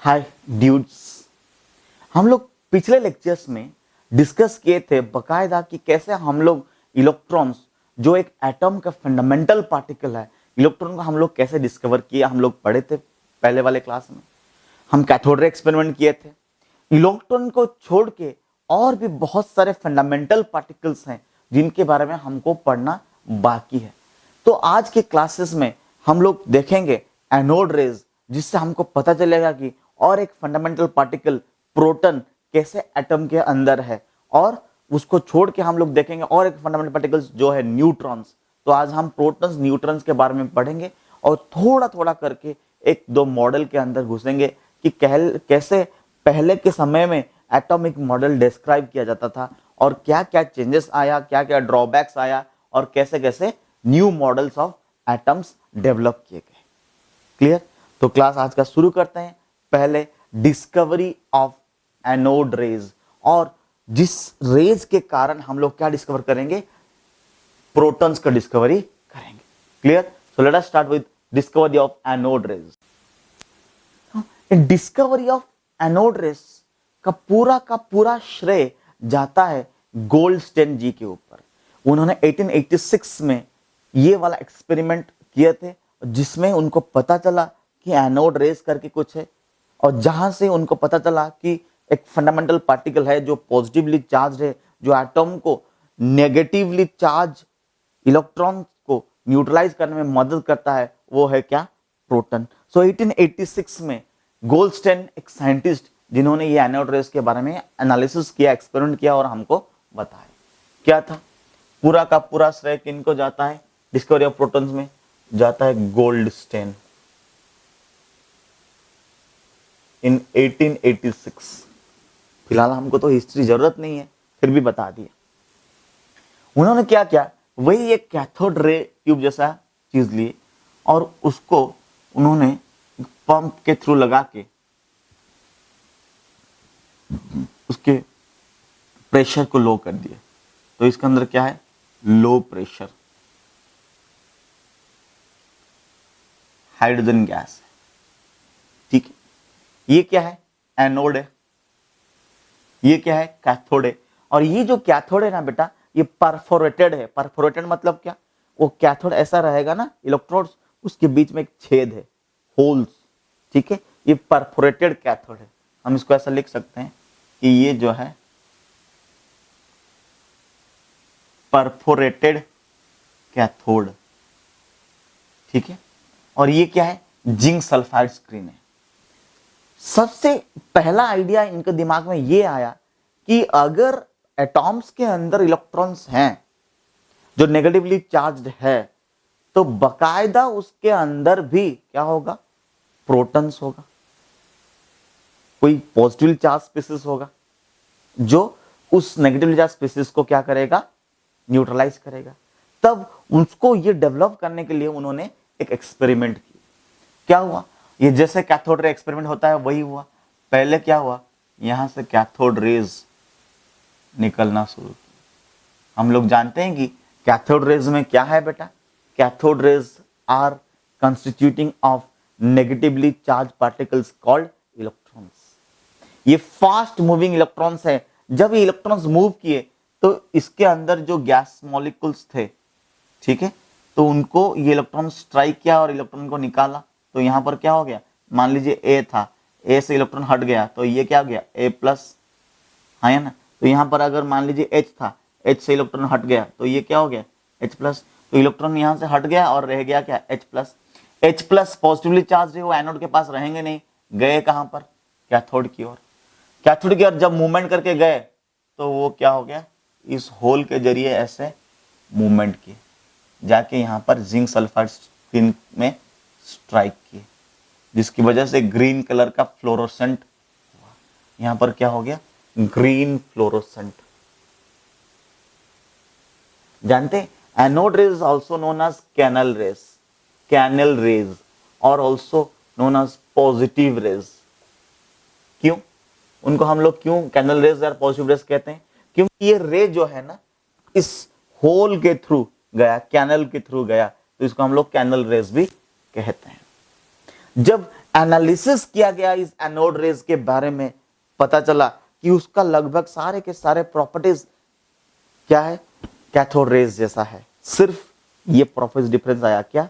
हाय dudes, हम लोग पिछले लेक्चर्स में डिस्कस किए थे बकायदा कि कैसे हम लोग इलेक्ट्रॉन्स जो एक एटम का फंडामेंटल पार्टिकल है, इलेक्ट्रॉन को हम लोग कैसे डिस्कवर किया, हम लोग पढ़े थे पहले वाले क्लास में। हम कैथोड रे एक्सपेरिमेंट किए थे। इलेक्ट्रॉन को छोड़ के और भी बहुत सारे फंडामेंटल पार्टिकल्स हैं जिनके बारे में हमको पढ़ना बाकी है। तो आज के क्लासेस में हम लोग देखेंगे एनोड रेज, जिससे हमको पता चलेगा कि और एक फंडामेंटल पार्टिकल प्रोटॉन कैसे एटम के अंदर है, और उसको छोड़ के हम लोग देखेंगे और एक फंडामेंटल पार्टिकल्स जो है न्यूट्रॉन्स। तो आज हम प्रोटॉन्स न्यूट्रॉन्स के बारे में पढ़ेंगे और थोड़ा थोड़ा करके एक दो मॉडल के अंदर घुसेंगे कि कैसे पहले के समय में एटॉमिक मॉडल डिस्क्राइब किया जाता था और क्या क्या चेंजेस आया, क्या क्या ड्रॉबैक्स आया और कैसे कैसे new models of atoms develop किए गए। क्लियर? तो क्लास आज का शुरू करते हैं। पहले डिस्कवरी ऑफ एनोड रेज, और जिस रेज के कारण हम लोग क्या डिस्कवर करेंगे, प्रोटॉन्स का डिस्कवरी करेंगे। Clear? So let us start with discovery of anode raise. Discovery of anode raise का पूरा श्रेय जाता है गोल्डस्टेन जी के ऊपर। उन्होंने 1886 में ये वाला एक्सपेरिमेंट किए थे जिसमें उनको पता चला कि एनोड रेज करके कुछ है, और जहां से उनको पता चला कि एक फंडामेंटल पार्टिकल है जो पॉजिटिवली चार्ज है, जो एटम को नेगेटिवली चार्ज इलेक्ट्रॉन को न्यूट्रलाइज करने में मदद करता है, वो है क्या? प्रोटॉन। सो 1886 में गोल्डस्टेन, एक साइंटिस्ट जिन्होंने ये एनोड रेज के बारे में एनालिसिस किया, एक्सपेरिमेंट किया और हमको बताया। क्या था? पूरा का पूरा श्रेय किनको जाता है डिस्कवरी ऑफ प्रोटॉन्स में? जाता है गोल्डस्टेन इन 1886। फिलहाल हमको तो हिस्ट्री जरूरत नहीं है, फिर भी बता दिया। उन्होंने क्या किया, वही एक कैथोड रे ट्यूब जैसा चीज लिए और उसको उन्होंने पंप के थ्रू लगा के उसके प्रेशर को लो कर दिया। तो इसके अंदर क्या है? लो प्रेशर हाइड्रोजन गैस है। ठीक है, ये क्या है? एनोड है। ये क्या है? कैथोड है। और ये जो कैथोड है ना बेटा, ये परफोरेटेड है। परफोरेटेड मतलब क्या? वो कैथोड ऐसा रहेगा ना, इलेक्ट्रोड्स, उसके बीच में एक छेद है, होल्स। ठीक है, ये परफोरेटेड कैथोड है। हम इसको ऐसा लिख सकते हैं कि ये जो है परफोरेटेड कैथोड। ठीक है, और ये क्या है? जिंक सल्फाइड स्क्रीन है। सबसे पहला आइडिया इनके दिमाग में ये आया कि अगर एटॉम्स के अंदर इलेक्ट्रॉन्स हैं जो नेगेटिवली चार्ज्ड है, तो बकायदा उसके अंदर भी क्या होगा? प्रोटॉन्स होगा, कोई पॉजिटिवली चार्ज स्पीसीज होगा जो उस नेगेटिवली चार्ज स्पीसीज को क्या करेगा? न्यूट्रलाइज करेगा। तब उसको ये डेवलप करने के लिए उन्होंने एक एक्सपेरिमेंट किया। क्या हुआ? ये जैसे कैथोड रे एक्सपेरिमेंट होता है वही हुआ। पहले क्या हुआ, यहां से कैथोड रेज निकलना शुरू किया। हम लोग जानते हैं कि कैथोड रेज में क्या है बेटा? Cathode rays are constituting of negatively charged particles called electrons. ये फास्ट मूविंग इलेक्ट्रॉन्स है। जब ये इलेक्ट्रॉन्स मूव किए तो इसके अंदर जो गैस मॉलिक्यूल्स थे, ठीक है, तो उनको ये इलेक्ट्रॉन स्ट्राइक किया और इलेक्ट्रॉन को निकाला। तो यहां पर क्या हो गया? मान लीजिए ए था, ए से इलेक्ट्रॉन हट गया तो ये क्या हो गया? ए प्लस, है ना। तो यहां पर अगर मान लीजिए एच था, एच से इलेक्ट्रॉन हट गया तो ये क्या हो गया? H plus. तो इलेक्ट्रॉन यहां से हट गया और रह गया क्या? H plus. H plus positively charge है, वो एनोड के पास रहेंगे नहीं, गए कहां पर? कैथोड की ओर। कैथोड की ओर जब मूवमेंट करके गए तो वो क्या हो गया? इस होल के जरिए ऐसे मूवमेंट किए, जाके यहां पर जिंक सल्फाइड स्क्रीन में स्ट्राइक किए, जिसकी वजह से ग्रीन कलर का फ्लोरोसेंट हुआ। यहां पर क्या हो गया? Green fluorescent. जानते? Anode rays also known as canal rays, canal rays, और also known as positive rays. क्यों उनको हम लोग क्यों कैनल रेज या पॉजिटिव रेज कहते हैं? क्योंकि ये रे जो है ना, इस होल के थ्रू गया, कैनल के थ्रू गया, तो इसको हम लोग कैनल रेज भी कहते हैं। जब एनालिसिस किया गया इस एनोड रेज के बारे में, पता चला कि उसका लगभग सारे के सारे प्रॉपर्टीज क्या है, कैथोड रेज जैसा है। सिर्फ ये प्रॉपर्टीज डिफरेंस आया क्या,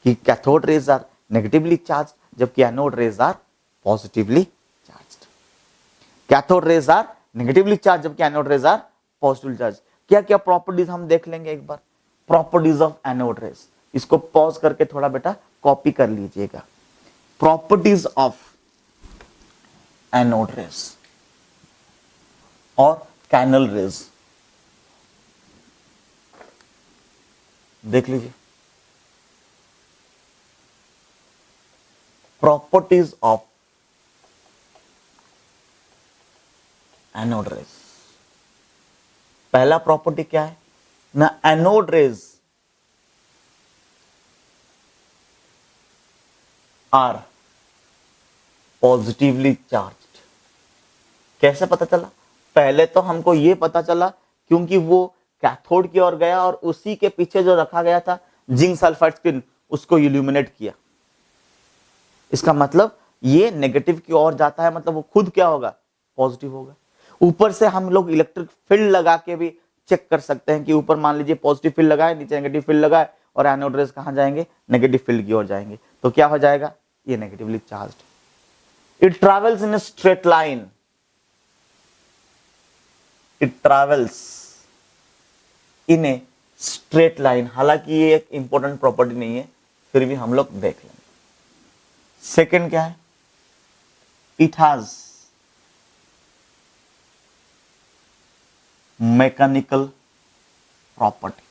कि cathode rays are negatively charge जबकि anode rays are positively charge. Cathode rays are negatively charge जबकि anode rays are positively charge. क्या क्या प्रॉपर्टीज हम देख लेंगे एक बार। प्रॉपर्टीज ऑफ एनोड रेज, इसको पॉज करके थोड़ा बेटा कॉपी कर लीजिएगा। प्रॉपर्टीज ऑफ एनोड रेज और कैनल रेज देख लीजिए। प्रॉपर्टीज ऑफ एनोड रेज, पहला प्रॉपर्टी क्या है ना, anode rays are positively charged. कैसे पता चला, पहले तो हमको यह पता चला क्योंकि वो कैथोड की ओर गया और उसी के पीछे जो रखा गया था जिंक सल्फाइड स्क्रीन, उसको इल्यूमिनेट किया। इसका मतलब ये नेगेटिव की ओर जाता है, मतलब वो खुद क्या होगा, पॉजिटिव होगा। ऊपर से हम लोग इलेक्ट्रिक फील्ड लगा के भी चेक कर सकते हैं कि ऊपर मान लीजिए पॉजिटिव फील्ड लगाए, नीचे नेगेटिव फील्ड लगाए और एनोड रेज कहां जाएंगे, नेगेटिव फील्ड की ओर जाएंगे। तो क्या हो जाएगा, ये negatively charged. It travels in a straight line, it travels in a straight line. हालांकि ये एक इंपॉर्टेंट प्रॉपर्टी नहीं है, फिर भी हम लोग देख लेंगे। सेकंड क्या है, इट हैज मैकेनिकल प्रॉपर्टी,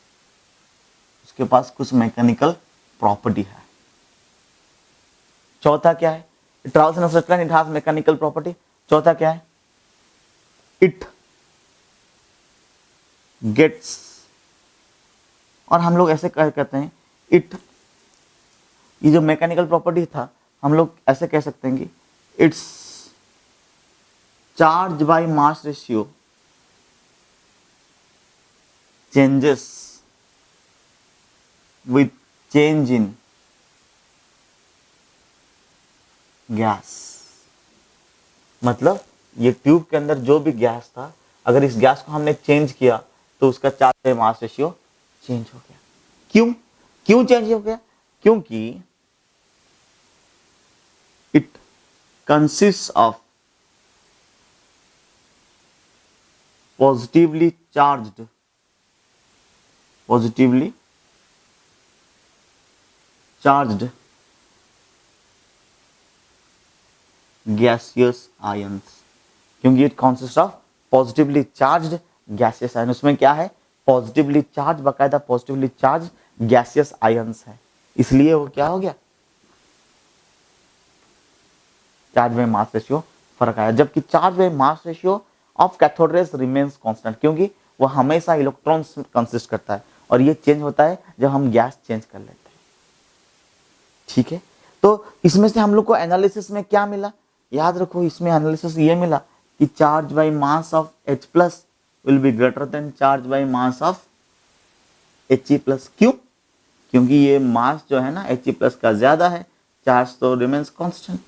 उसके पास कुछ मैकेनिकल प्रॉपर्टी है। चौथा क्या है, it travels in a straight line, it has mechanical property. चौथा क्या है, इट गेट्स, और हम लोग ऐसे कहते हैं इट, ये जो मैकेनिकल प्रॉपर्टी था हम लोग ऐसे कह सकते हैं कि it's charge by mass ratio changes with change in gas. मतलब ये ट्यूब के अंदर जो भी गैस था, अगर इस गैस को हमने चेंज किया तो उसका charge by mass ratio change हो गया। क्यों क्यों चेंज हो गया, क्योंकि it consist of positively charged gaseous ions. क्योंकि it consist of positively charged gaseous ion, उसमें क्या है, पॉजिटिवली चार्ज, बाकायदा पॉजिटिवली चार्ज गैसियस आयंस है, इसलिए वो क्या हो गया, चार्ज बाय मास रेशियो फर्क आया। जबकि charge by mass ratio of cathode rays remains constant, क्योंकि वो हमेशा इलेक्ट्रॉन्स कंसिस्ट करता है और ये चेंज होता है जब हम गैस चेंज कर लेते हैं। ठीक है, तो इसमें से हम लोग को एनालिसिस में क्या मिला, याद रखो, इसमें एनालिसिस ये मिला कि charge by mass of H plus will be greater than charge by mass of He plus. क्यों, क्योंकि ये मास जो है ना He प्लस का ज्यादा है, चार्ज तो रिमेन्स कांस्टेंट।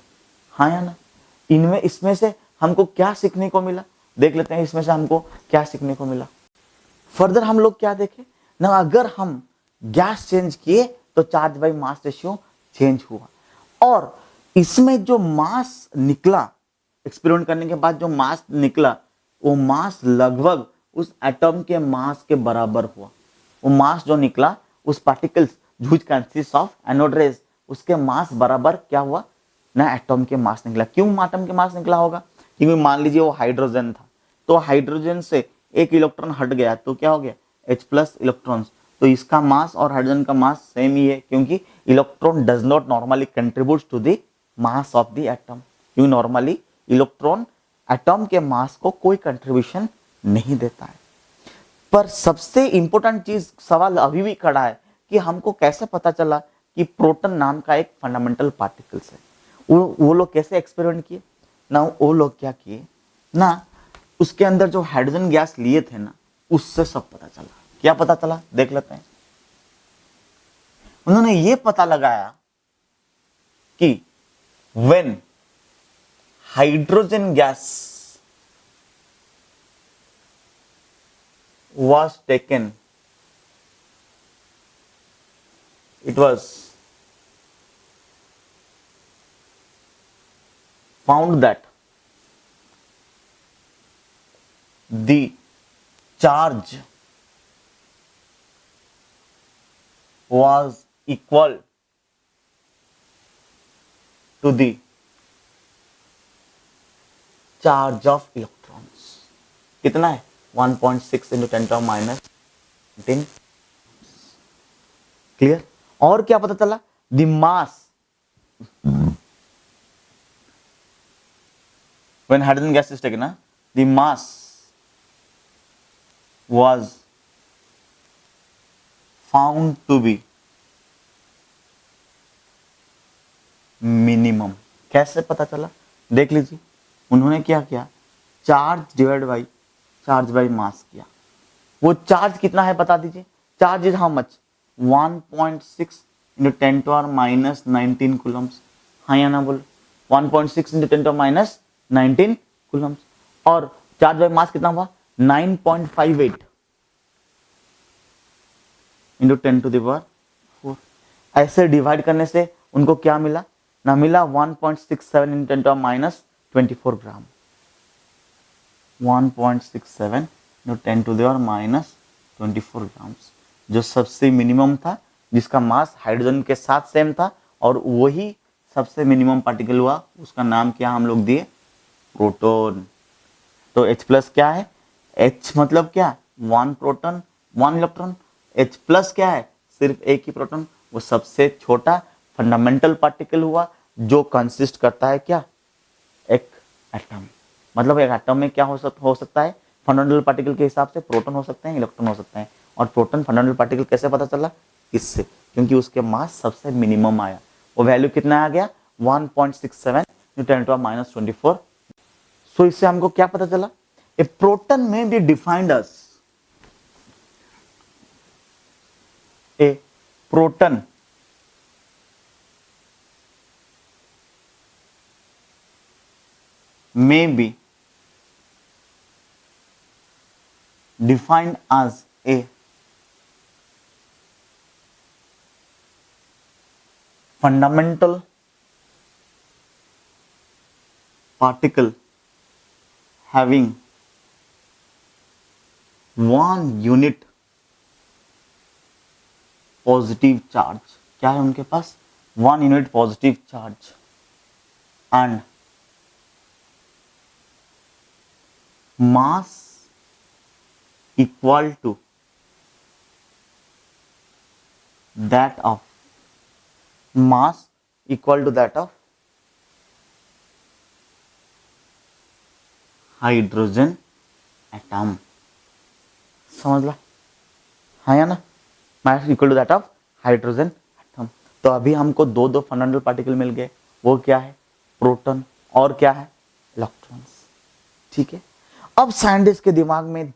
हाँ या ना, इनमें इसमें से हमको क्या सीखने को मिला, देख लेते हैं इसमें से हमको क्या सीखने को मिला। फर्दर हम लोग क्या देखें ना, अगर हम गैस चेंज किए तो charge by mass ratio change हुआ, और इसमें जो मास निकला, एक्सपेरिमेंट करने के बाद जो मास निकला, वो मास लगभग उस एटम के मास के बराबर हुआ। वो मास जो निकला उस particles which consist of anode raise, उसके मास बराबर क्या हुआ ना, एटम के मास निकला। क्यों एटम के मास निकला होगा, क्योंकि मान लीजिए वो हाइड्रोजन था, तो हाइड्रोजन से एक इलेक्ट्रॉन हट गया तो क्या हो गया, H प्लस इलेक्ट्रॉन्स, तो इसका मास और हाइड्रोजन का मास सेम ही है, क्योंकि electron does not normally contribute to the mass of the atom. क्योंकि नॉर्मली इलेक्ट्रॉन एटम के मास को कोई कंट्रीब्यूशन नहीं देता है। पर सबसे इंपॉर्टेंट चीज, सवाल अभी भी खड़ा है कि हमको कैसे पता चला कि प्रोटॉन नाम का एक फंडामेंटल पार्टिकल्स है। वो लोग कैसे एक्सपेरिमेंट किए ना, वो लोग क्या किए ना, उसके अंदर जो हाइड्रोजन गैस लिए थे ना, उससे सब पता चला। क्या पता चला, देख लेते हैं। उन्होंने ये पता लगाया कि when hydrogen gas was taken, it was found that the charge was equal to the charge of electrons. कितना है? 1.6 into 10 to minus 10. क्लियर? और क्या पता चला? The mass when hydrogen gas is taken, the mass was found to be minimum. कैसे पता चला? देख लीजिए, उन्होंने क्या किया? Charge divide by charge by mass किया. वो चार्ज कितना है बता दीजिए. Charge is how much? 1.6 into 10 to minus 19 Coulomb's. हाँ या ना बोलो? 1.6 इंटू 10 to minus 19 कूलम्स. और चार्ज बाई मास कितना हुआ? 9.58 इंटू 10 to the power 4. ऐसे डिवाइड करने से उनको क्या मिला? ना मिला 1.67 into 10 to minus 24 gram. 1.67 into 10 to the power minus 24 grams, जो सबसे मिनिमम था, जिसका मास हाइड्रोजन के साथ सेम था, और वही सबसे मिनिमम पार्टिकल हुआ. उसका नाम क्या हम लोग दिए? प्रोटॉन. तो H प्लस क्या है? H मतलब क्या? 1 प्रोटॉन 1 इलेक्ट्रॉन. H प्लस क्या है? सिर्फ एक ही प्रोटॉन. वो सबसे छोटा फंडामेंटल पार्टिकल हुआ, जो कंसिस्ट करता है क्या? एक एटम. मतलब एक एटम में क्या हो सकता है? फंडामेंटल पार्टिकल के हिसाब से प्रोटॉन हो सकते हैं, इलेक्ट्रॉन हो सकते हैं. और प्रोटॉन फंडामेंटल पार्टिकल कैसे पता चला? इससे, क्योंकि उसके मास सबसे मिनिमम आया. वो वैल्यू कितना आ गया? 1.67 × 10 to minus 24. सो इससे हमको क्या पता चला? ए प्रोटॉन में be defined as a proton may be defined as a fundamental particle having 1 unit positive charge. क्या है उनके पास? 1 unit positive charge and mass equal to that of hydrogen atom. समझ ला? हाँ या ना? Mass equal to that of hydrogen atom. तो अभी हमको दो फंडामेंटल पार्टिकल मिल गए. वो क्या है? प्रोटॉन. और क्या है? इलेक्ट्रॉन्स. ठीक है. अब साइंटिस्ट के दिमाग में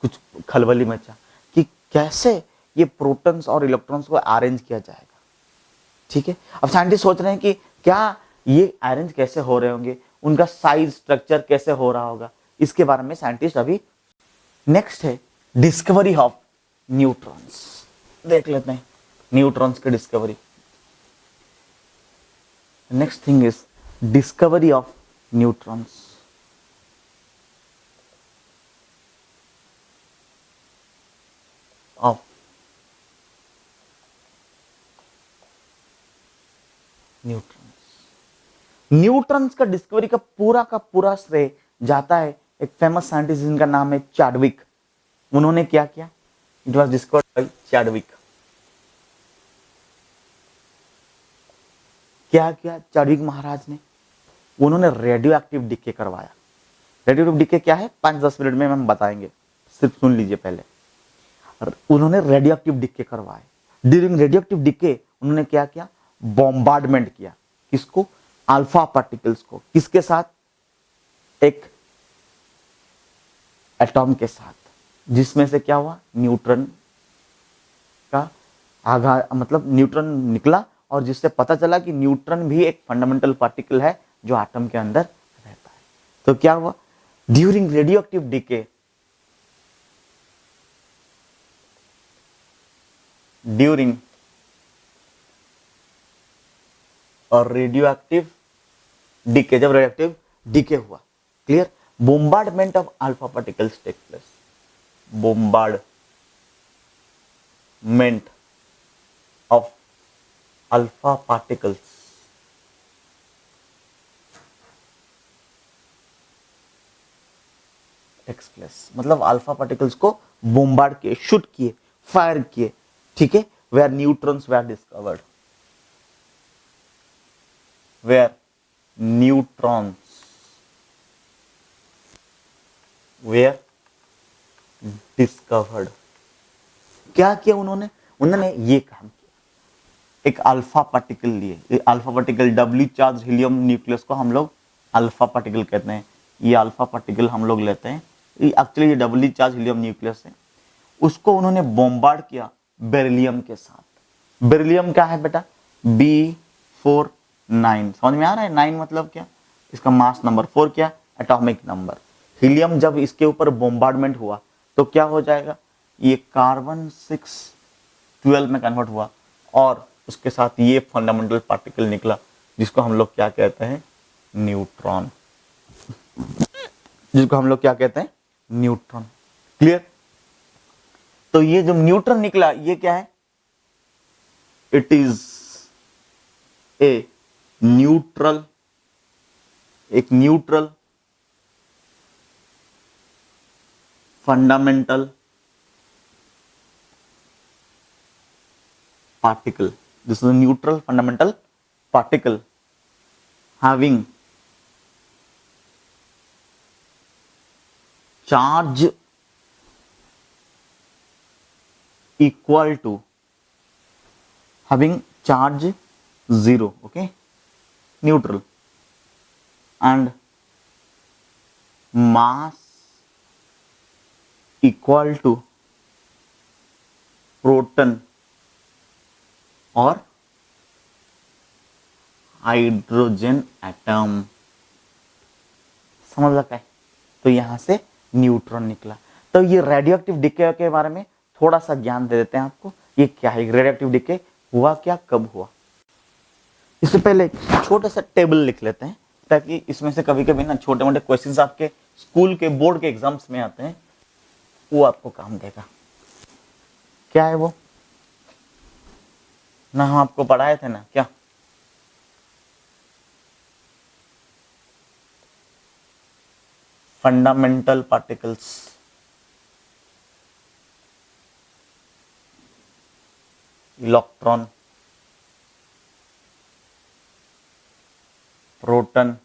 कुछ खलबली मचा कि कैसे ये प्रोटॉन्स और इलेक्ट्रॉन्स को अरेंज किया जाएगा. ठीक है. अब साइंटिस्ट सोच रहे हैं कि क्या ये अरेंज कैसे हो रहे होंगे, उनका साइज स्ट्रक्चर कैसे हो रहा होगा. इसके बारे में साइंटिस्ट अभी. नेक्स्ट है डिस्कवरी ऑफ न्यूट्रॉन्स. देख लेते हैं न्यूट्रॉन्स की discovery. Next thing is discovery of neutrons. Of neutrons का डिस्कवरी का पूरा श्रेय जाता है एक फेमस साइंटिस्ट जिनका नाम है चैडविक. उन्होंने क्या किया? It was discovered by Chadwick. क्या किया चैडविक महाराज ने? उन्होंने रेडियो एक्टिव डिके करवाया. रेडियो एक्टिव डिके क्या है? 5-10 मिनट में हम बताएंगे, सिर्फ सुन लीजिए पहले. उन्होंने रेडियो एक्टिव डिके करवाए. ड्यूरिंग रेडियो एक्टिव डिके उन्होंने क्या किया? बॉम्बार्डमेंट किया. किसको? अल्फा पार्टिकल्स को. किसके साथ? एक एटॉम के साथ, जिसमें से क्या हुआ? न्यूट्रॉन का आघात, मतलब न्यूट्रॉन निकला और जिससे पता चला कि न्यूट्रॉन भी एक फंडामेंटल पार्टिकल है जो एटम के अंदर रहता है। तो क्या हुआ, ड्यूरिंग रेडियोएक्टिव डिके, ड्यूरिंग और रेडियोएक्टिव डीके, जब रेडियोएक्टिव डीके हुआ, clear, bombardment of alpha particles take place, bombardment of alpha particles takes place, मतलब अल्फा पार्टिकल्स को बोम्बार्ड किए, शूट किए, फायर किए, ठीक है, where neutrons were discovered, where neutrons were discovered. क्या किया उन्होंने, उन्होंने ये काम किया, एक अल्फा पार्टिकल लिए, alpha particle doubly charge helium nucleus को हम लोग अल्फा पार्टिकल कहते हैं। ये अल्फा पार्टिकल हम लोग लेते हैं, एक्चुअली ये डब्ल्यू चार्ज हीलियम न्यूक्लियस है, उसको उन्होंने बॉम्बार्ड किया बेरिलियम के साथ। बेरिलियम क्या है बेटा, B49, समझ में आ रहा है, 9 मतलब क्या, इसका मास नंबर, 4 क्या, एटॉमिक नंबर। हीलियम जब इसके ऊपर बॉम्बार्डमेंट हुआ तो क्या हो जाएगा, ये कार्बन 612 में कन्वर्ट हुआ और उसके साथ ये फंडामेंटल पार्टिकल निकला जिसको हम लोग क्या कहते हैं, न्यूट्रॉन, जिसको हम लोग क्या कहते हैं, न्यूट्रॉन, क्लियर। तो ये जो न्यूट्रॉन निकला ये क्या है, इट इज ए न्यूट्रल, एक neutral fundamental particle. This is a neutral fundamental particle having charge equal to, having charge 0, okay, neutral, and mass equal to proton और हाइड्रोजन एटम, समझ लगा है। तो यहां से न्यूट्रॉन निकला। तो ये रेडियोएक्टिव डिके के बारे में थोड़ा सा ज्ञान दे देते हैं आपको, ये क्या है, रेडियोएक्टिव डिके हुआ क्या, कब हुआ। इससे पहले एक छोटा सा टेबल लिख लेते हैं ताकि इसमें से कभी कभी ना छोटे मोटे क्वेश्चंस आपके स्कूल के बोर्ड के एग्जाम्स में आते हैं, वो आपको काम देगा। क्या है वो ना, हम आपको पढ़ाए थे ना, क्या, fundamental particles, electron, proton,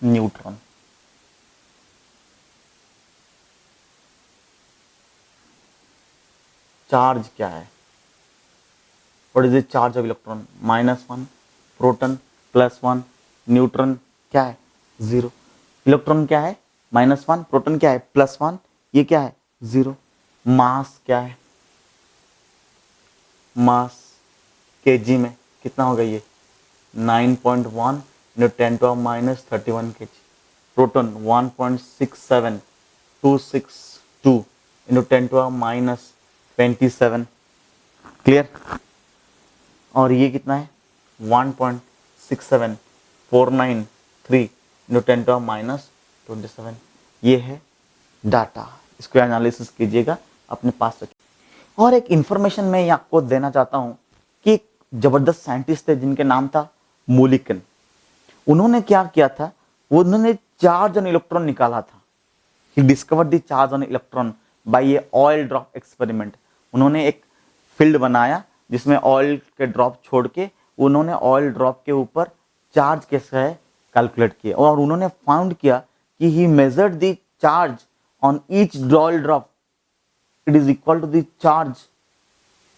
neutron. Charge क्या है, what is the charge of electron, -1, proton +1, neutron क्या है 0। इलेक्ट्रॉन क्या है -1, प्रोटॉन क्या है +1, ये क्या है 0। मास क्या है, मास केजी में कितना होगा, ये 9.1 × 10⁻³ kg। Proton 1.67262 × 10⁻27, clear. और ये कितना है 1.67493 × 10⁻27। ये है डाटा, इसको एनालिसिस कीजिएगा, अपने पास रखिए। और एक इंफॉर्मेशन मैं आपको देना चाहता हूं कि एक जबरदस्त साइंटिस्ट थे जिनके नाम था मोलिकन। उन्होंने क्या किया था, उन्होंने चार्ज ऑन इलेक्ट्रॉन निकाला था। He discovered the charge on electron by A oil drop experiment. उन्होंने एक फील्ड बनाया जिसमें ऑयल के ड्रॉप छोड़ के उन्होंने ऑयल ड्रॉप के ऊपर चार्ज कैसे है कैलकुलेट किया, और उन्होंने फाउंड किया कि he measured the charge on each oil drop, it is equal to the charge,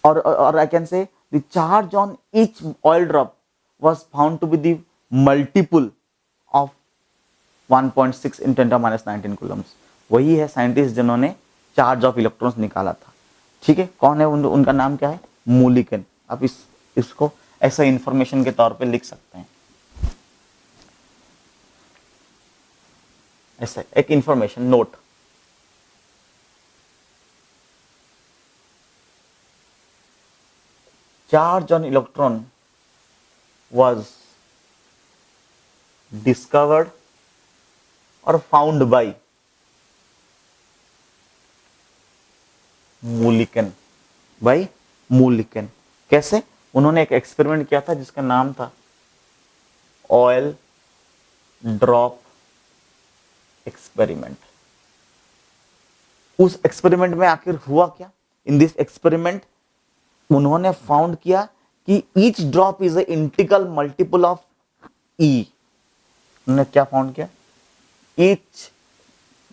और I can say the charge on each oil drop was found to be the multiple of 1.6 × 10⁻19 coulombs. वही है scientist जिन्होंने charge of electrons निकाला था। ठीक है, कौन है उनका नाम क्या है, मूलिकन। आप इसको ऐसा इंफॉर्मेशन के तौर पे लिख सकते हैं, ऐसा एक information note. Charge on electron was discovered और फाउंड बाय मूलिकन, कैसे, उन्होंने एक एक्सपेरिमेंट किया था जिसका नाम था ऑयल ड्रॉप एक्सपेरिमेंट। उस एक्सपेरिमेंट में आखिर हुआ क्या, इन दिस एक्सपेरिमेंट उन्होंने फाउंड किया कि each drop is a integral multiple of e. उन्होंने क्या फाउंड किया, each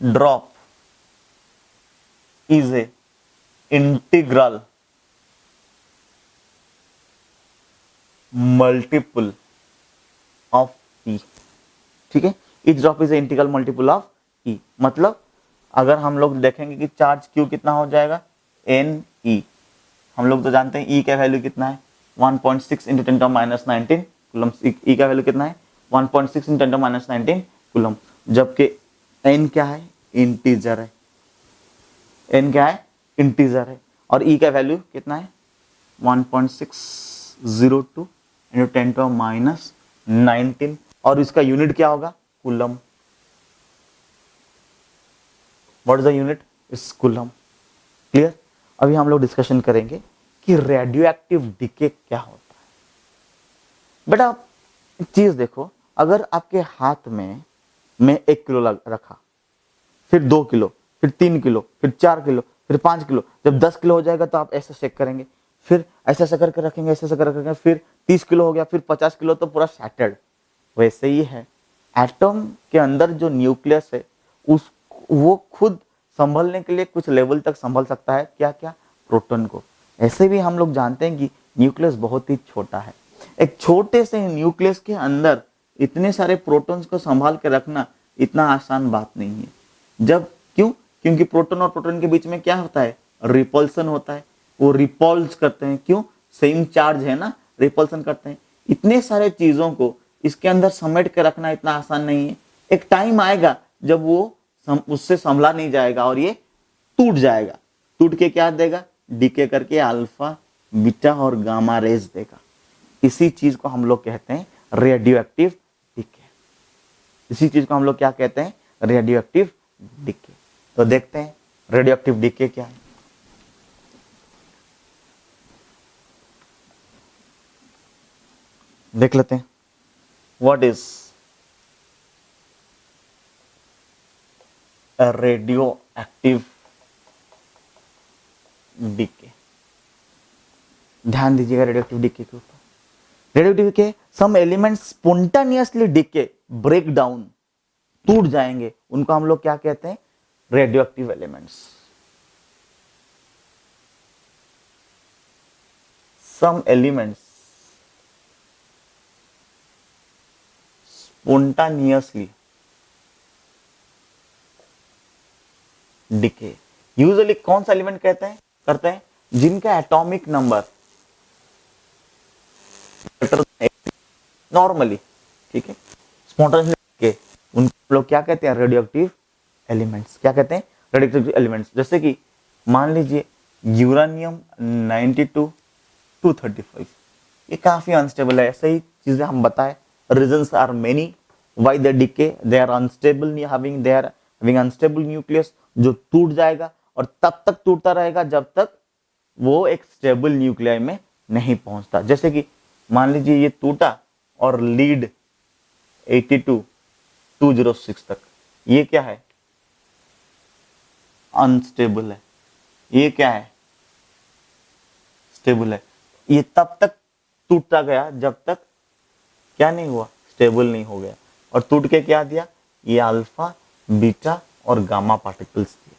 drop is a integral multiple of e. ठीक है, each drop is a integral multiple of ई, मतलब अगर हम लोग देखेंगे कि चार्ज क्यू कितना हो जाएगा, एन ई, हम लोग तो जानते हैं ई का वैल्यू कितना है 1.6 इंटू 10⁻19 कूलम। ई का वैल्यू कितना है 1.6 इंटू 10⁻19 कूलम, जबकि एन क्या है, इंटीजर है, एन क्या है, इंटीजर है, और ई का वैल्यू कितना है 1.602 इंटू 10⁻19, और इसका यूनिट क्या होगा, coulomb. What is the unit, is coulomb. Clear. अभी हम लोग डिस्कशन करेंगे कि रेडियो एक्टिव डीके क्या होता है। बेटा आप चीज देखो, अगर आपके हाथ में मैं 1 किलो रखा, फिर 2 किलो, फिर 3 किलो, फिर 4 किलो, फिर 5 किलो, जब 10 किलो हो जाएगा तो आप ऐसे चेक करेंगे, फिर ऐसा करके रखेंगे, ऐसा करके रखेंगे, फिर 30 किलो हो गया, फिर 50 किलो, तो पूरा सैटर्ड। वैसे ही है एटम के अंदर जो न्यूक्लियस है उस वो खुद संभलने के लिए कुछ लेवल तक संभल सकता है, क्या क्या, प्रोटॉन को। ऐसे भी हम लोग जानते हैं कि न्यूक्लियस बहुत ही छोटा है, एक छोटे से न्यूक्लियस के अंदर इतने सारे प्रोटॉन्स को संभाल के रखना इतना आसान बात नहीं है। जब क्यों, क्योंकि प्रोटॉन और प्रोटॉन के बीच में क्या होता है, रिपल्सन होता है, वो रिपल्स करते हैं, क्यों, सेम चार्ज है ना, रिपल्सन करते हैं। इतने सारे चीजों को इसके अंदर समेट के रखना इतना आसान नहीं है। एक टाइम आएगा जब वो उससे संभला नहीं जाएगा और ये टूट जाएगा, टूट के क्या देगा, डीके करके अल्फा बीटा और गामा रेज देगा। इसी चीज को हम लोग कहते हैं रेडियो एक्टिव डीके। इसी चीज को हम लोग क्या कहते हैं, रेडियो एक्टिव डीके। तो देखते हैं रेडियो एक्टिव डीके क्या है। देख लेते हैं what is a radioactive decay। ध्यान दीजिएगा रेडियोएक्टिव डीके के ऊपर। Radioactive decay, some elements spontaneously decay, break down, टूट जाएंगे, उनको हम लोग क्या कहते हैं, radioactive elements. Some elements spontaneously decay, usually कौन सा एलिमेंट कहते हैं, करते हैं, जिनका एटॉमिक नंबर नॉर्मली, ठीक है, स्पॉन्टेनियसली डिके, उनको लोग क्या कहते हैं, रेडियोएक्टिव एलिमेंट्स। क्या कहते हैं, रेडियोएक्टिव एलिमेंट्स। जैसे कि मान लीजिए यूरेनियम 92 235, ये काफी अनस्टेबल है। ऐसे ही चीजें हम बताए, reasons are many why they decay, they are unstable, they are having unstable nucleus, जो टूट जाएगा और तब तक टूटता रहेगा जब तक वो एक स्टेबल न्यूक्लियाई में नहीं पहुंचता। जैसे कि मान लीजिए ये टूटा और लीड 82 206 तक, ये क्या है, अनस्टेबल है, ये क्या है, स्टेबल है। ये तब तक टूटता गया जब तक क्या नहीं हुआ, स्टेबल नहीं हो गया, और टूट के क्या दिया, ये अल्फा बीटा और गामा पार्टिकल्स दिया।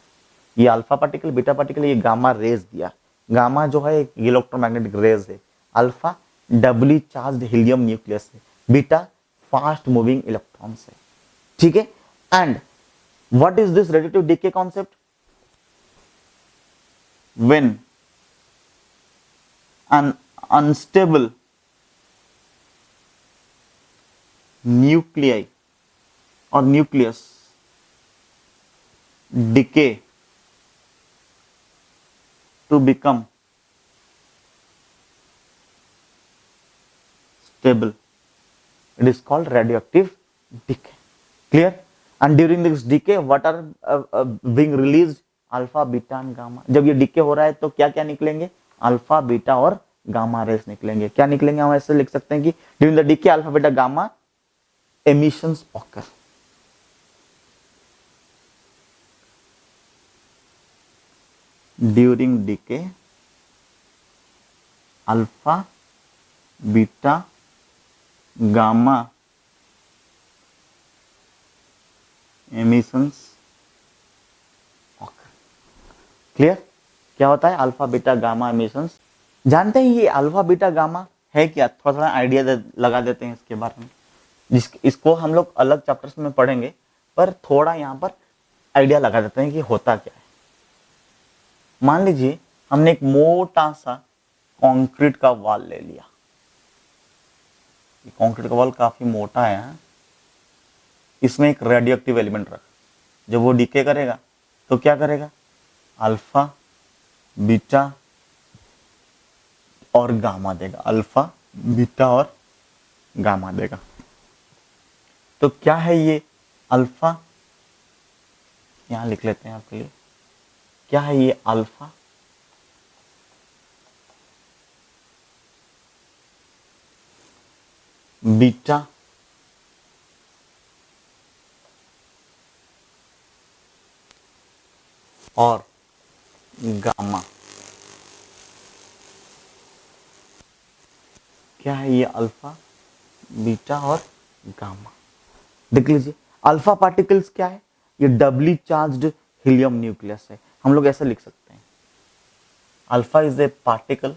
ये अल्फा पार्टिकल, बीटा पार्टिकल, ये गामा रेज दिया। गामा जो है एक इलेक्ट्रोमैग्नेटिक रेज है, alpha doubly charged helium nucleus है, बीटा फास्ट मूविंग इलेक्ट्रॉन्स है। ठीक है, and what is this radioactive decay concept, when an unstable nuclei or nucleus decay to become stable. It is called radioactive decay. Clear? And during this decay, what are being released? Alpha, beta and gamma. जब ये decay हो रहा है तो क्या क्या निकलेंगे? Alpha, beta और गामा रेस निकलेंगे. क्या निकलेंगे? हम ऐसे लिख सकते हैं कि during the decay alpha, beta, gamma emissions occur. During decay, alpha, beta, gamma emissions occur. Clear? क्या होता है अल्फा, बीटा, गामा emissions? जानते हैं ये अल्फा, बीटा, गामा है क्या? थोड़ा थोड़ा आइडिया लगा देते हैं इसके बारे में. इसको हम लोग अलग चैप्टर्स में पढ़ेंगे, पर थोड़ा यहाँ पर आइडिया लगा देते हैं कि होता क्या है. मान लीजिए हमने एक मोटा सा कंक्रीट का वॉल ले लिया. कंक्रीट का वॉल काफी मोटा है. इसमें एक रेडियोएक्टिव एलिमेंट रखा. जब वो डीके करेगा तो क्या करेगा? अल्फा, बीटा और गामा देगा. अल्फा, बीटा और गामा देगा. तो क्या है ये अल्फा? यहां लिख लेते हैं आपके लिए. क्या है ये अल्फा? बीटा और गामा. क्या है ये अल्फा, बीटा और गामा? देख लीजिए अल्फा पार्टिकल्स क्या है? ये डबली चार्ज्ड हीलियम न्यूक्लियस है. हम लोग ऐसे लिख सकते हैं अल्फा इज ए पार्टिकल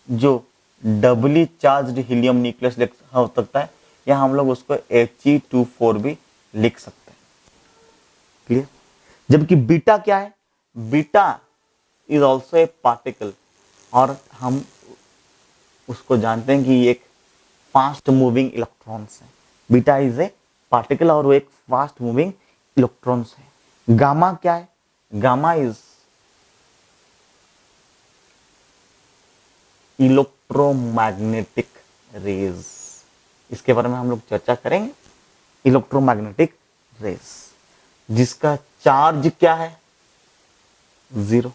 जो डबली चार्ज्ड हीलियम न्यूक्लियस हो सकता है, या हम लोग उसको He2 भी लिख सकते हैं. क्लियर? जबकि बीटा क्या है? Beta is also a particle, और हम उसको जानते हैं कि ये एक फास्ट मूविंग इलेक्ट्रॉन्स है. बीटा इज ए पार्टिकल और वो एक फास्ट मूविंग इलेक्ट्रॉन्स है. गामा क्या है? Gamma is electromagnetic rays. इसके बारे में हम लोग चर्चा करेंगे. इलेक्ट्रोमैग्नेटिक रेज जिसका चार्ज क्या है? 0.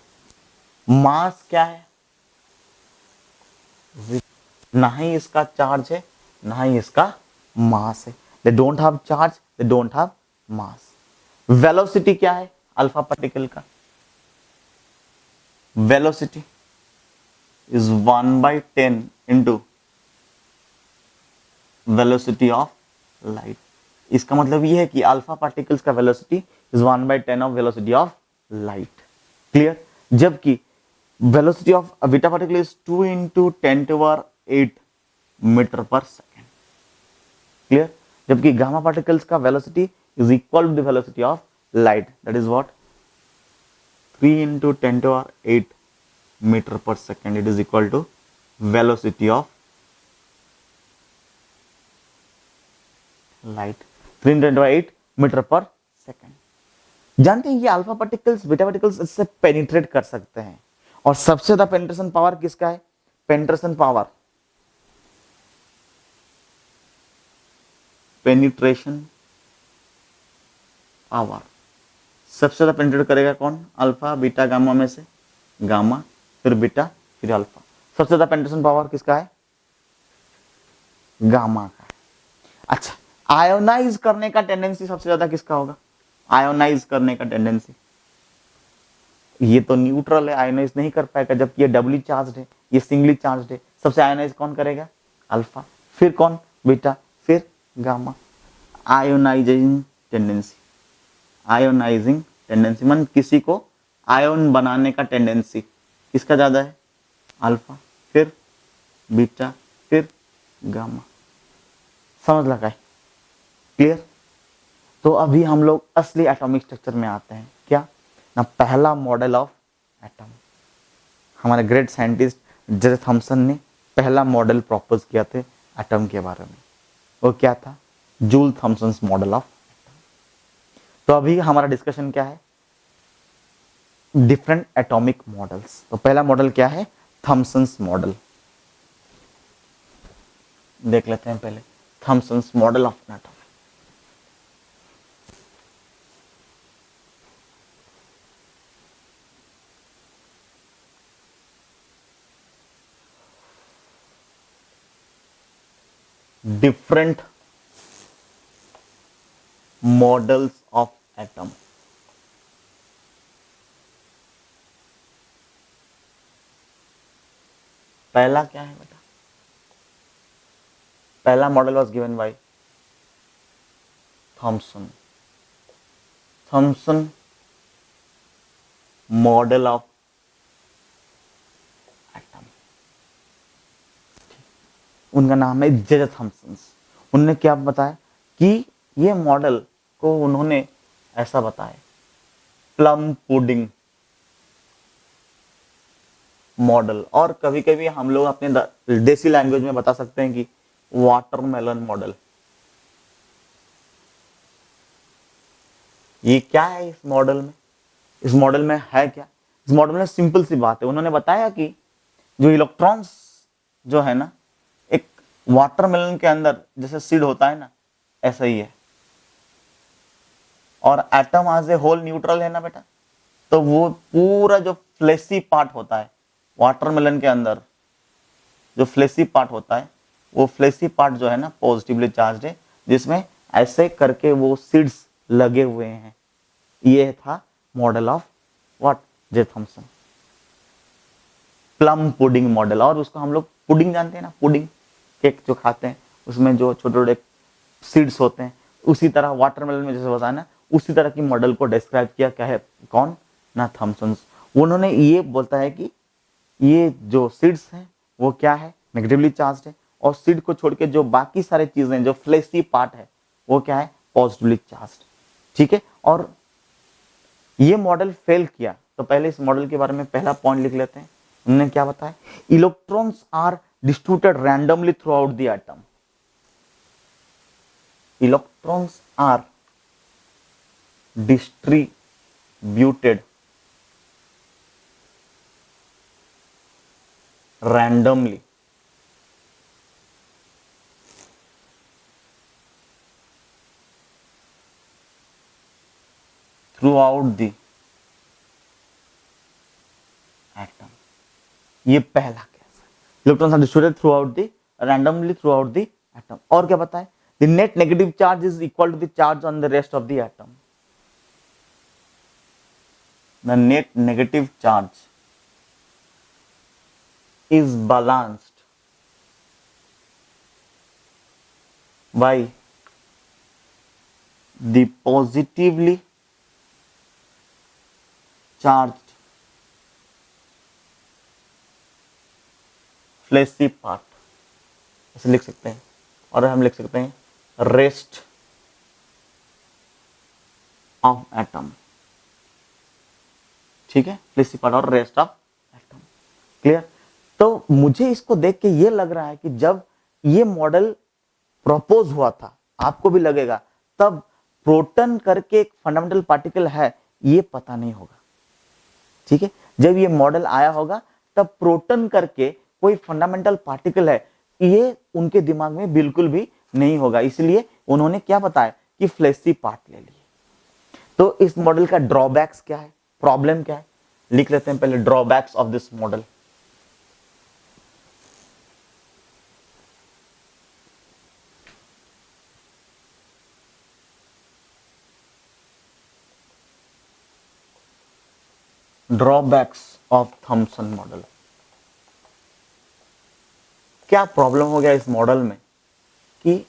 मास क्या है? 0. ना ही इसका चार्ज है, ना ही इसका मास है. They don't have charge, they don't have mass. Velocity क्या है अल्फा पार्टिकल का? Velocity is 1/10 into velocity of light. इसका मतलब ये है कि अल्फा पार्टिकल्स का velocity is 1/10 of velocity of light. Clear? जबकि velocity of beta particle is 2 into 10⁸ meter per second. Clear? जबकि गामा पार्टिकल्स का velocity is equal to the velocity of light. That is what? 3 into 10⁸ meter per second. It is equal to velocity of light. 3 into 10⁸ meter per second. जानते हैं ये alpha particles, beta particles इससे penetrate कर सकते हैं. और सबसे ज्यादा पेनिट्रेशन पावर किसका है? पेनिट्रेशन पावर सबसे ज्यादा पेनिट्रेट करेगा कौन? अल्फा, बीटा, गामा में से गामा, फिर बीटा, फिर अल्फा. सबसे ज्यादा पेनिट्रेशन पावर किसका है? गामा का. अच्छा, आयोनाइज करने का टेंडेंसी सबसे ज्यादा किसका होगा? आयोनाइज करने का टेंडेंसी. ये तो न्यूट्रल है, आयोनाइज नहीं कर पाएगा, जबकि ये डबली चार्ज्ड है, ये सिंगली चार्ज्ड है. सबसे आयोनाइज कौन करेगा? अल्फा. फिर कौन? बीटा, फिर gamma. Ionising tendency. Ionising tendency मन किसी को आयन बनाने का टेंडेंसी किसका ज्यादा है? अल्फा, फिर बीटा, फिर गामा. समझ लगा है? क्लियर? तो अभी हम लोग असली एटॉमिक स्ट्रक्चर में आते हैं. क्या ना? पहला मॉडल ऑफ एटम. हमारे ग्रेट साइंटिस्ट जे थॉमसन ने पहला मॉडल प्रपोज किया थे एटम के बारे में। वो क्या था? Joule Thomson's model of. तो अभी हमारा डिस्कशन क्या है? Different atomic models. तो पहला मॉडल क्या है? Thomson's model. देख लेते हैं पहले Thomson's model of an atom. Different models of atom. पहला क्या है बेटा? पहला model was given by Thomson. Thomson model of atom, उनका नाम है जे थॉमसन। उन्होंने क्या बताया कि ये मॉडल को उन्होंने ऐसा बताया, प्लम पुडिंग मॉडल, और कभी कभी हम लोग अपने देसी लैंग्वेज में बता सकते हैं कि वाटरमेलन मॉडल। ये क्या है इस मॉडल में? इस मॉडल में है क्या? इस मॉडल में सिंपल सी बात है, उन्होंने बताया कि जो इलेक्ट्रॉन्स जो है ना, एक वाटरमेलन के अंदर जैसे सीड होता है ना, ऐसा ही है। और atom as a whole neutral है ना बेटा, तो वो पूरा जो फ्लेसी पार्ट होता है वाटरमेलन के अंदर, जो फ्लेसी पार्ट होता है, वो फ्लेसी पार्ट जो है ना पॉजिटिवली चार्ज है, जिसमें ऐसे करके वो सीड्स लगे हुए हैं। ये था model of what? J Thomson, plum pudding model. और उसको हम लोग पुडिंग जानते हैं ना, पुडिंग केक जो खाते हैं, उसमें जो छोटे छोटे सीड्स होते हैं, उसी तरह वाटरमेलन में जैसे बताया ना, उसी तरह की मॉडल को डिस्क्राइब किया। क्या है? कौन? ना थॉमसन। उन्होंने ये बोलता है कि ये जो सीड्स हैं वो क्या है? नेगेटिवली चार्ज है, और सीड को छोड़ के जो बाकी सारे चीजें जो फ्लेशी पार्ट है वो क्या है? Positively charge. ठीक है, और ये मॉडल फेल किया। तो पहले इस मॉडल के बारे में पहला पॉइंट लिख लेते हैं। उन्होंने क्या बताया? Electrons are distributed randomly throughout the atom. Electrons are distributed randomly throughout the atom। ये पहला केस है, electrons are distributed throughout the randomly throughout the atom. और क्या बताए? The net negative charge is equal to the charge on the rest of the atom. The net negative charge is balanced by the positively charged fleshy part। ऐसे लिख सकते हैं। और हम लिख सकते हैं रेस्ट ऑफ एटम। ठीक है, फ्लेसी पार्ट और रेस्ट ऑफ एटम। क्लियर? तो मुझे इसको देख के ये लग रहा है कि जब ये मॉडल प्रपोज हुआ था, आपको भी लगेगा, तब प्रोटॉन करके एक फंडामेंटल पार्टिकल है ये पता नहीं होगा। ठीक है, जब ये मॉडल आया होगा तब प्रोटॉन करके कोई फंडामेंटल पार्टिकल है ये उनके दिमाग में बिल्कुल भी नहीं होगा। इसलिए उन्होंने क्या बताया कि फ्लेसी पार्ट ले लिए। तो इस मॉडल का ड्रॉबैक्स क्या है, प्रॉब्लम क्या है? लिख लेते हैं पहले drawbacks of this model. Drawbacks of Thompson model. क्या प्रॉब्लम हो गया इस मॉडल में कि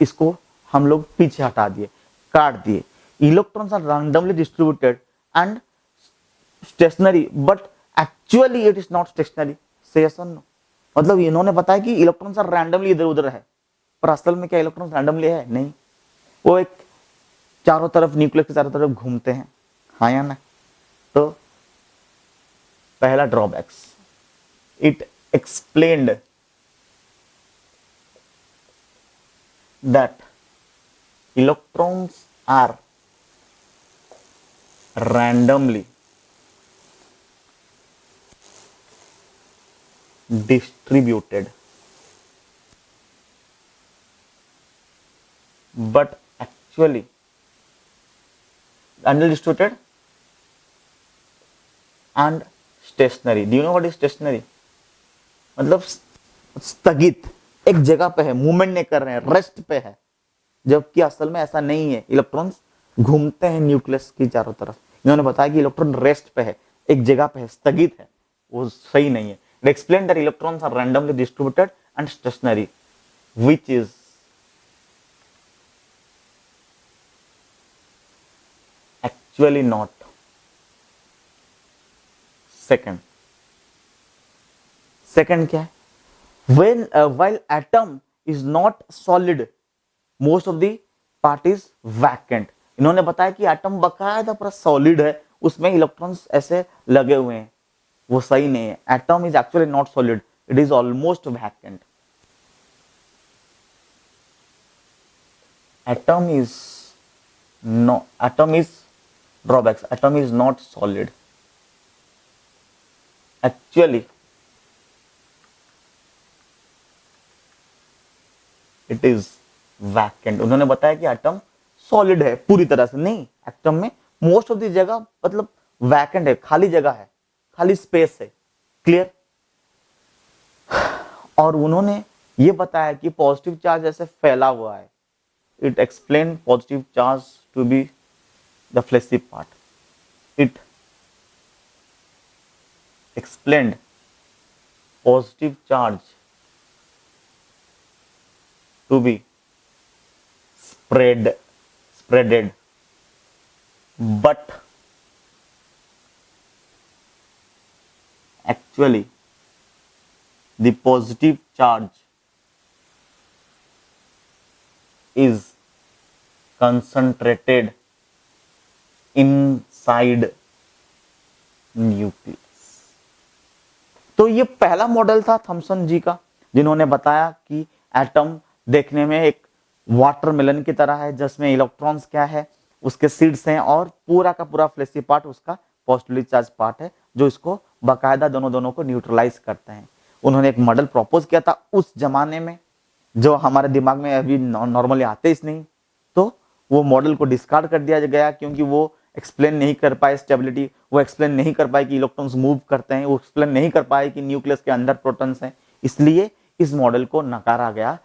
इसको हम लोग पीछे हटा दिए, काट दिए। Electrons are randomly distributed and stationary, but actually it is not stationary. Say yes और नो? मतलब इन्होंने बताया कि इलेक्ट्रॉन्स आर रैंडमली इधर उधर है, पर असल में क्या इलेक्ट्रॉन्स रैंडमली है? नहीं, वो एक चारों तरफ, न्यूक्लियस के चारों तरफ घूमते हैं। हाँ या ना? तो पहला drawbacks. it explained that electrons are randomly distributed, but actually undistributed and stationary. Do you know what is stationary? मतलब स्थगित, एक जगह पे है, मूवमेंट नहीं कर रहे हैं, रेस्ट पे है, जबकि असल में ऐसा नहीं है। इलेक्ट्रॉन्स घूमते हैं न्यूक्लियस की चारों तरफ। इन्होंने बताया कि इलेक्ट्रॉन रेस्ट पे है, एक जगह पे है, स्थगित है, वो सही नहीं है। They explain that electrons are randomly distributed and stationary, which is actually not. Second क्या है? While atom is not solid, most of the part is vacant. इन्होंने बताया कि एटम बकायदा पूरा सॉलिड है, उसमें इलेक्ट्रॉन्स ऐसे लगे हुए हैं, वो सही नहीं है। Atom is actually not solid, it is almost vacant. Atom is drawbacks, atom is not solid, actually it is vacant. उन्होंने बताया कि एटम सॉलिड है पूरी तरह से नहीं, एटम में मोस्ट ऑफ द जगह मतलब वैकेंट है, खाली जगह है, खाली स्पेस है। क्लियर? और उन्होंने ये बताया कि पॉजिटिव चार्ज ऐसे फैला हुआ है। It explain positive charge to be the fleshy part. It explained positive charge to be spreaded, but actually the positive charge is concentrated inside nucleus। तो ये पहला मॉडल था थॉमसन जी का, जिन्होंने बताया कि एटम देखने में एक वाटरमेलन की तरह है, जिसमें इलेक्ट्रॉन्स क्या है, उसके सीड्स हैं, और पूरा का पूरा फ्लेसी पार्ट उसका पॉजिटिवली चार्ज पार्ट है, जो इसको बाकायदा दोनों को न्यूट्रलाइज करते हैं। उन्होंने एक मॉडल प्रपोज किया था उस जमाने में, जो हमारे दिमाग में अभी नॉर्मली आते ही नहीं, तो वो मॉडल को डिस्कार्ड कर दिया गया, क्योंकि वो एक्सप्लेन नहीं कर पाए स्टेबिलिटी, वो एक्सप्लेन नहीं कर पाए कि इलेक्ट्रॉन्स मूव करते हैं, वो एक्सप्लेन नहीं कर पाए कि न्यूक्लियस के अंदर प्रोटॉन्स हैं। इसलिए इस मॉडल को नकारा गया,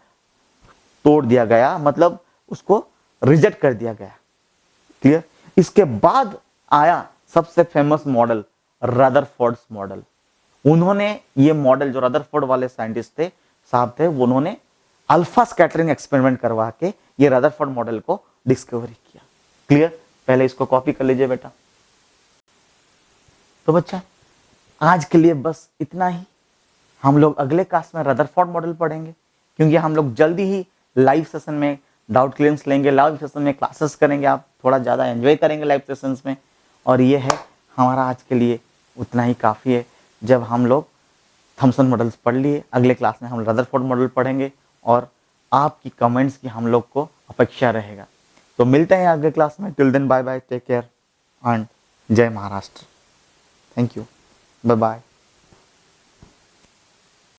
तोड़ दिया गया, मतलब उसको रिजेक्ट कर दिया गया। क्लियर? इसके बाद आया सबसे फेमस मॉडल, रदरफोर्ड्स मॉडल। उन्होंने ये मॉडल, जो रदरफोर्ड वाले साइंटिस्ट थे साहब थे, उन्होंने अल्फा स्कैटरिंग एक्सपेरिमेंट करवा के ये रदरफोर्ड मॉडल को डिस्कवरी किया। क्लियर? पहले इसको कॉपी कर लीजिए बेटा। तो बच्चा आज के लिए बस इतना ही। हम लोग अगले क्लास में रदरफोर्ड मॉडल पढ़ेंगे, क्योंकि हम लोग जल्दी ही लाइव सेशन में डाउट क्लियरेंस लेंगे, लाइव सेशन में क्लासेस करेंगे, आप थोड़ा ज़्यादा एंजॉय करेंगे लाइव सेशंस में। और ये है हमारा आज के लिए उतना ही काफ़ी है। जब हम लोग थॉमसन मॉडल्स पढ़ लिए, अगले क्लास में हम रदरफोर्ड मॉडल पढ़ेंगे, और आपकी कमेंट्स की हम लोग को अपेक्षा रहेगा। तो मिलते हैं अगले क्लास में। Till then bye bye, take care and जय Maharashtra. Thank you, bye bye.